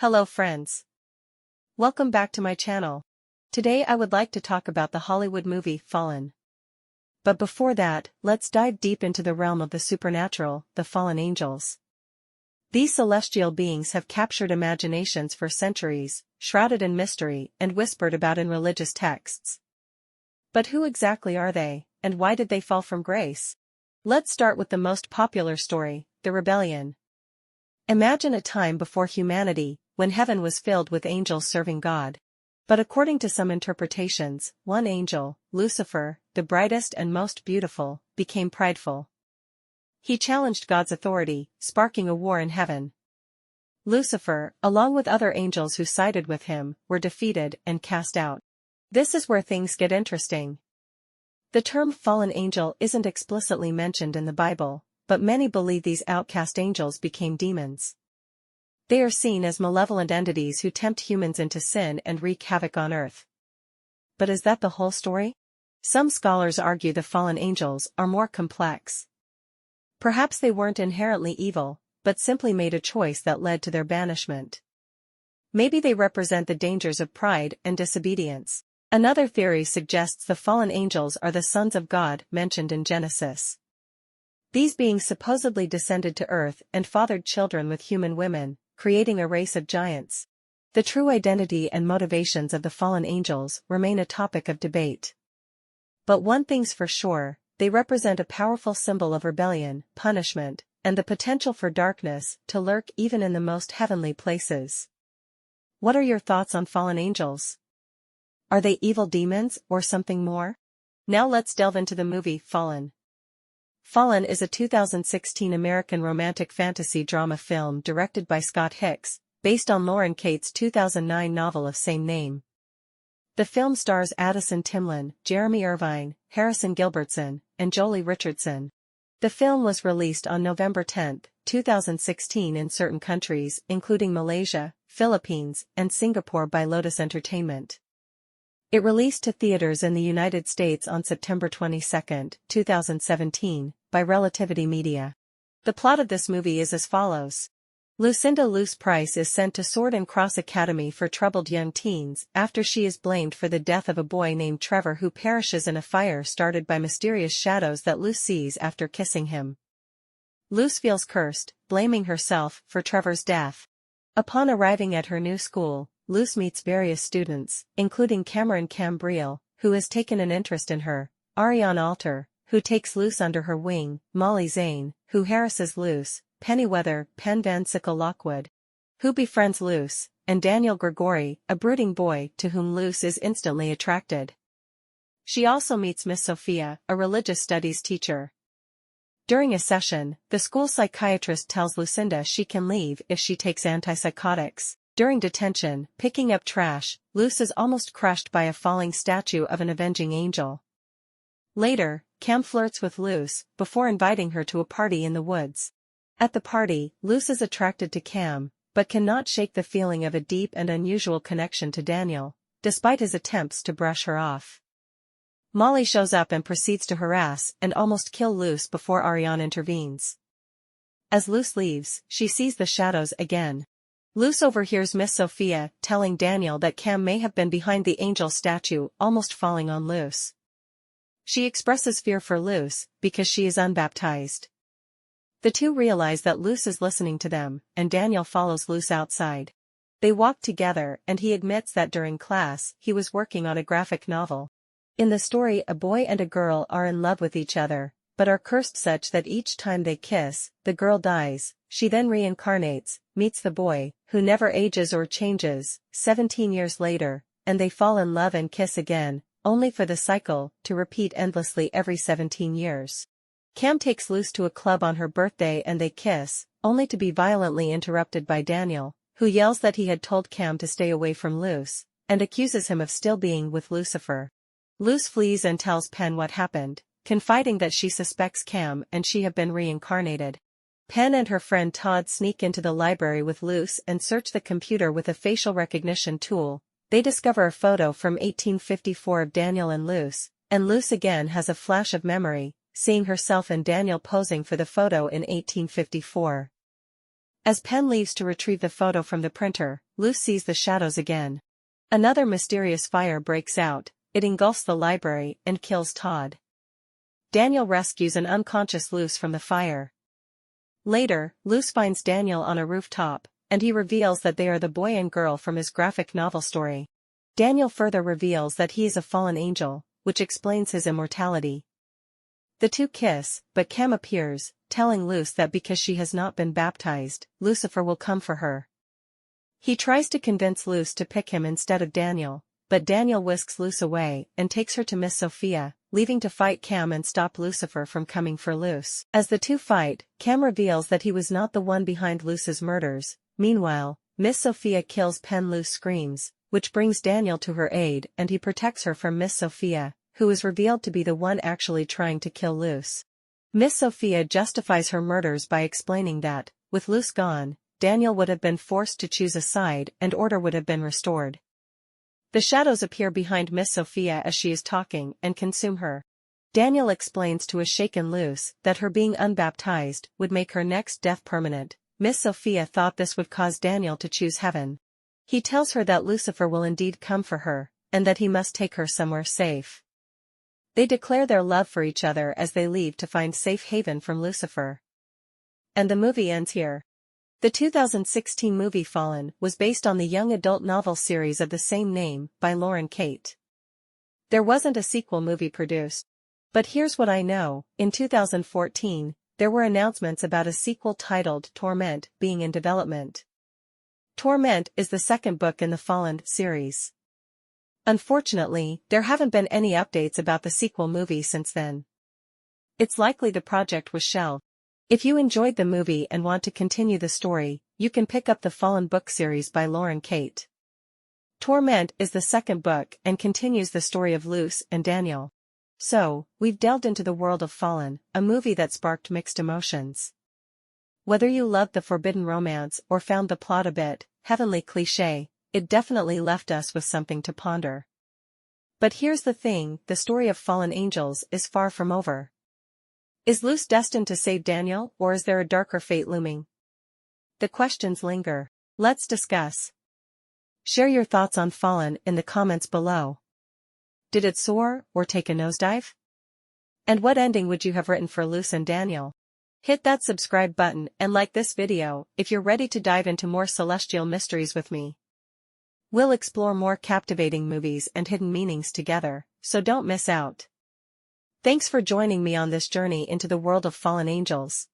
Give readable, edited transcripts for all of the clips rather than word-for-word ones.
Hello friends. Welcome back to my channel. Today I would like to talk about the Hollywood movie Fallen. But before that, let's dive deep into the realm of the supernatural, the fallen angels. These celestial beings have captured imaginations for centuries, shrouded in mystery and whispered about in religious texts. But who exactly are they, and why did they fall from grace? Let's start with the most popular story, the rebellion. Imagine a time before humanity, when heaven was filled with angels serving God. But according to some interpretations, one angel, Lucifer, the brightest and most beautiful, became prideful. He challenged God's authority, sparking a war in heaven. Lucifer, along with other angels who sided with him, were defeated and cast out. This is where things get interesting. The term fallen angel isn't explicitly mentioned in the Bible, but many believe these outcast angels became demons. They are seen as malevolent entities who tempt humans into sin and wreak havoc on earth. But is that the whole story? Some scholars argue the fallen angels are more complex. Perhaps they weren't inherently evil, but simply made a choice that led to their banishment. Maybe they represent the dangers of pride and disobedience. Another theory suggests the fallen angels are the sons of God mentioned in Genesis. These beings supposedly descended to earth and fathered children with human women, creating a race of giants. The true identity and motivations of the fallen angels remain a topic of debate. But one thing's for sure, they represent a powerful symbol of rebellion, punishment, and the potential for darkness to lurk even in the most heavenly places. What are your thoughts on fallen angels? Are they evil demons or something more? Now let's delve into the movie Fallen. Fallen is a 2016 American romantic fantasy drama film directed by Scott Hicks, based on Lauren Cates' 2009 novel of same name. The film stars Addison Timlin, Jeremy Irvine, Harrison Gilbertson, and Joely Richardson. The film was released on November 10, 2016 in certain countries including Malaysia, Philippines, and Singapore by Lotus Entertainment. It released to theaters in the United States on September 22, 2017, by Relativity Media. The plot of this movie is as follows. Lucinda Luce Price is sent to Sword and Cross Academy for troubled young teens after she is blamed for the death of a boy named Trevor who perishes in a fire started by mysterious shadows that Luce sees after kissing him. Luce feels cursed, blaming herself for Trevor's death. Upon arriving at her new school, Luce meets various students, including Cameron Cambriel, who has taken an interest in her, Ariane Alter, who takes Luce under her wing, Molly Zane, who harasses Luce, Pennyweather, Penn Van Sickle Lockwood, who befriends Luce, and Daniel Gregory, a brooding boy to whom Luce is instantly attracted. She also meets Miss Sophia, a religious studies teacher. During a session, the school psychiatrist tells Lucinda she can leave if she takes antipsychotics. During detention, picking up trash, Luce is almost crushed by a falling statue of an avenging angel. Later, Cam flirts with Luce, before inviting her to a party in the woods. At the party, Luce is attracted to Cam, but cannot shake the feeling of a deep and unusual connection to Daniel, despite his attempts to brush her off. Molly shows up and proceeds to harass and almost kill Luce before Ariane intervenes. As Luce leaves, she sees the shadows again. Luce overhears Miss Sophia telling Daniel that Cam may have been behind the angel statue almost falling on Luce. She expresses fear for Luce because she is unbaptized. The two realize that Luce is listening to them, and Daniel follows Luce outside. They walk together and he admits that during class he was working on a graphic novel. In the story, a boy and a girl are in love with each other, but are cursed such that each time they kiss, the girl dies. She then reincarnates, meets the boy, who never ages or changes, 17 years later, and they fall in love and kiss again, only for the cycle to repeat endlessly every 17 years. Cam takes Luce to a club on her birthday and they kiss, only to be violently interrupted by Daniel, who yells that he had told Cam to stay away from Luce, and accuses him of still being with Lucifer. Luce flees and tells Penn what happened, confiding that she suspects Cam and she have been reincarnated. Penn and her friend Todd sneak into the library with Luce and search the computer with a facial recognition tool. They discover a photo from 1854 of Daniel and Luce again has a flash of memory, seeing herself and Daniel posing for the photo in 1854. As Penn leaves to retrieve the photo from the printer, Luce sees the shadows again. Another mysterious fire breaks out, it engulfs the library and kills Todd. Daniel rescues an unconscious Luce from the fire. Later, Luce finds Daniel on a rooftop, and he reveals that they are the boy and girl from his graphic novel story. Daniel further reveals that he is a fallen angel, which explains his immortality. The two kiss, but Cam appears, telling Luce that because she has not been baptized, Lucifer will come for her. He tries to convince Luce to pick him instead of Daniel, but Daniel whisks Luce away and takes her to Miss Sophia, leaving to fight Cam and stop Lucifer from coming for Luce. As the two fight, Cam reveals that he was not the one behind Luce's murders. Meanwhile, Miss Sophia kills Penn. Luce screams, which brings Daniel to her aid, and he protects her from Miss Sophia, who is revealed to be the one actually trying to kill Luce. Miss Sophia justifies her murders by explaining that, with Luce gone, Daniel would have been forced to choose a side and order would have been restored. The shadows appear behind Miss Sophia as she is talking and consume her. Daniel explains to a shaken Luce that her being unbaptized would make her next death permanent. Miss Sophia thought this would cause Daniel to choose heaven. He tells her that Lucifer will indeed come for her, and that he must take her somewhere safe. They declare their love for each other as they leave to find safe haven from Lucifer. And the movie ends here. The 2016 movie Fallen was based on the young adult novel series of the same name by Lauren Kate. There wasn't a sequel movie produced. But here's what I know, in 2014, there were announcements about a sequel titled Torment being in development. Torment is the second book in the Fallen series. Unfortunately, there haven't been any updates about the sequel movie since then. It's likely the project was shelved. If you enjoyed the movie and want to continue the story, you can pick up the Fallen book series by Lauren Kate. Torment is the second book and continues the story of Luce and Daniel. So, we've delved into the world of Fallen, a movie that sparked mixed emotions. Whether you loved the forbidden romance or found the plot a bit heavenly cliché, it definitely left us with something to ponder. But here's the thing, the story of fallen angels is far from over. Is Luce destined to save Daniel, or is there a darker fate looming? The questions linger. Let's discuss. Share your thoughts on Fallen in the comments below. Did it soar, or take a nosedive? And what ending would you have written for Luce and Daniel? Hit that subscribe button and like this video if you're ready to dive into more celestial mysteries with me. We'll explore more captivating movies and hidden meanings together, so don't miss out. Thanks for joining me on this journey into the world of fallen angels.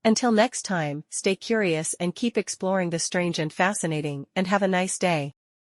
Until next time, stay curious and keep exploring the strange and fascinating, and have a nice day.